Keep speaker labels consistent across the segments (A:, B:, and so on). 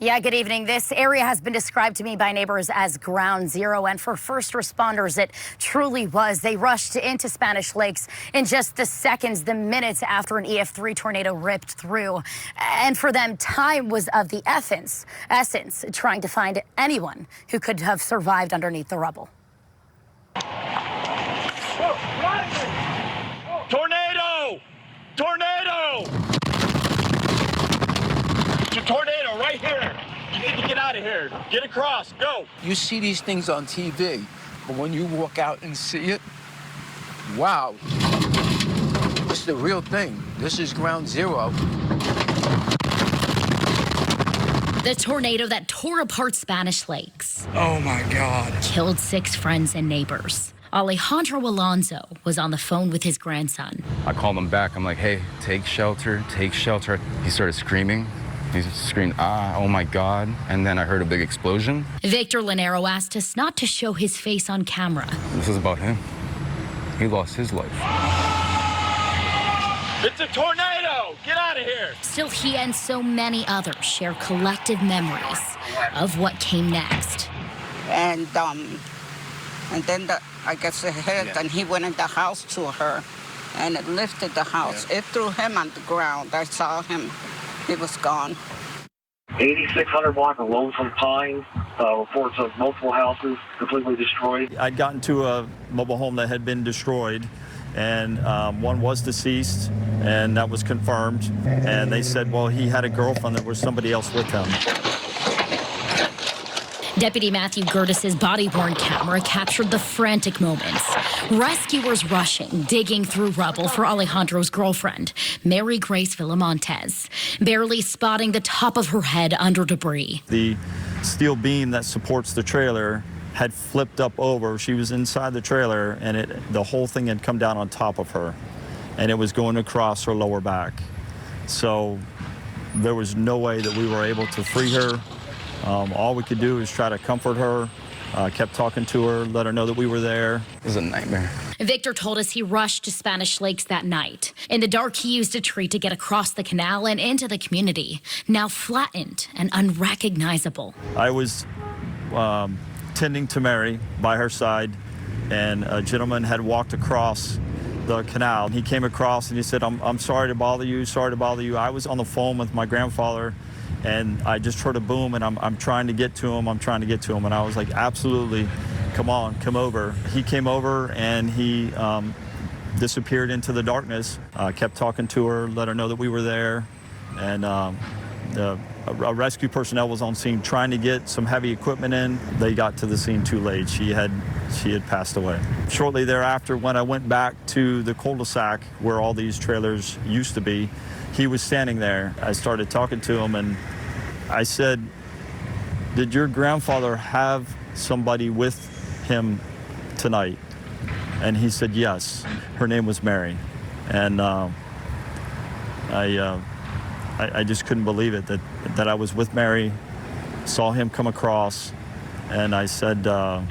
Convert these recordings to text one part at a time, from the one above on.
A: Yeah, good evening. This area has been described to me by neighbors as ground zero, and for first responders, it truly was. They rushed into Spanish Lakes in just the seconds, the minutes after an EF3 tornado ripped through. And for them, time was of the essence, trying to find anyone who could have survived underneath the rubble.
B: Tornado! Tornado! Tornado right here. You need to get out of here. Get across. Go.
C: You see these things on TV, but when you walk out and see it, wow. It's the real thing. This is ground zero.
D: The tornado that tore apart Spanish Lakes.
C: Oh, my God.
D: Killed 6 friends and neighbors. Alejandro Alonso was on the phone with his grandson.
E: I called him back. I'm like, hey, take shelter, take shelter. He started screaming. He screamed, oh my God. And then I heard a big explosion.
D: Victor Lanero asked us not to show his face on camera.
E: This is about him. He lost his life.
B: It's a tornado! Get out of here!
D: Still, he and so many others share collective memories of what came next.
F: And then I guess it hit, and he went in the house to her, and it lifted the house. It threw him on the ground. I saw him. He was gone.
G: 8600 block of Lonesome Pine. Reports of multiple houses completely destroyed.
H: I'd gotten to a mobile home that had been destroyed, and one was deceased, and that was confirmed. And they said, well, he had a girlfriend, there was somebody else with him.
D: Deputy Matthew Gertis's body-worn camera captured the frantic moments. Rescuers rushing, digging through rubble for Alejandro's girlfriend, Mary Grace Villamontes, barely spotting the top of her head under debris.
H: The steel beam that supports the trailer had flipped up over. She was inside the trailer, and the whole thing had come down on top of her, and it was going across her lower back. So there was no way that we were able to free her. All we could do is try to comfort her, kept talking to her, let her know that we were there.
E: It was a nightmare.
D: Victor told us he rushed to Spanish Lakes that night. In the dark, he used a tree to get across the canal and into the community, now flattened and unrecognizable.
H: I was tending to Mary by her side, and a gentleman had walked across the canal. He came across and he said, I'm sorry to bother you, sorry to bother you. I was on the phone with my grandfather, and I just heard a boom, and I'm trying to get to him, And I was like, absolutely, come on, come over. He came over, and he disappeared into the darkness. Kept talking to her, let her know that we were there. And a rescue personnel was on scene trying to get some heavy equipment in. They got to the scene too late. She had passed away. Shortly thereafter, when I went back to the cul-de-sac where all these trailers used to be, he was standing there. I started talking to him, and I said, did your grandfather have somebody with him tonight? And he said, yes. Her name was Mary. And I just couldn't believe it, that I was with Mary, saw him come across, and I said, well,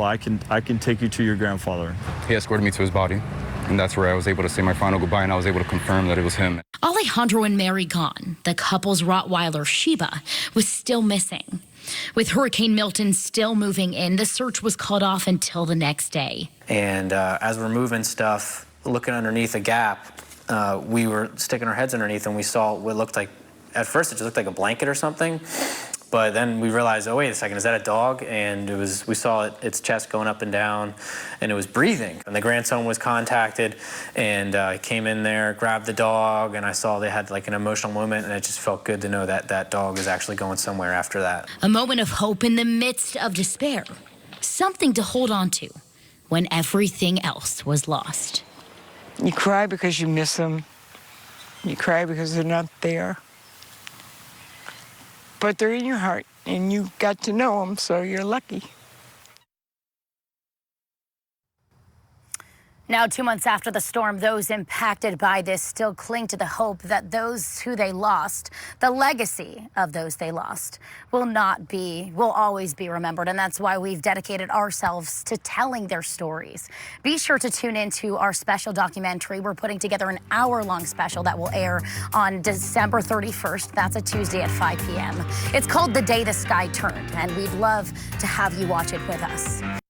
H: I can take you to your grandfather.
E: He escorted me to his body, and that's where I was able to say my final goodbye, and I was able to confirm that it was him.
D: Alejandro and Mary gone, the couple's Rottweiler, Sheba, was still missing. With Hurricane Milton still moving in, the search was called off until the next day.
I: And as we're moving stuff, looking underneath a gap, we were sticking our heads underneath, and we saw what looked like, at first it just looked like a blanket or something. But then we realized, oh, wait a second, is that a dog? And we saw its chest going up and down, and it was breathing. And the grandson was contacted, and I came in there, grabbed the dog, and I saw they had like an emotional moment, and it just felt good to know that that dog is actually going somewhere after that.
D: A moment of hope in the midst of despair. Something to hold on to when everything else was lost.
J: You cry because you miss them. You cry because they're not there. But they're in your heart, and you got to know them, so you're lucky.
A: Now, 2 months after the storm, those impacted by this still cling to the hope that those who they lost, the legacy of those they lost, will always be remembered. And that's why we've dedicated ourselves to telling their stories. Be sure to tune into our special documentary. We're putting together an hour-long special that will air on December 31st. That's a Tuesday at 5 p.m. It's called The Day the Sky Turned, and we'd love to have you watch it with us.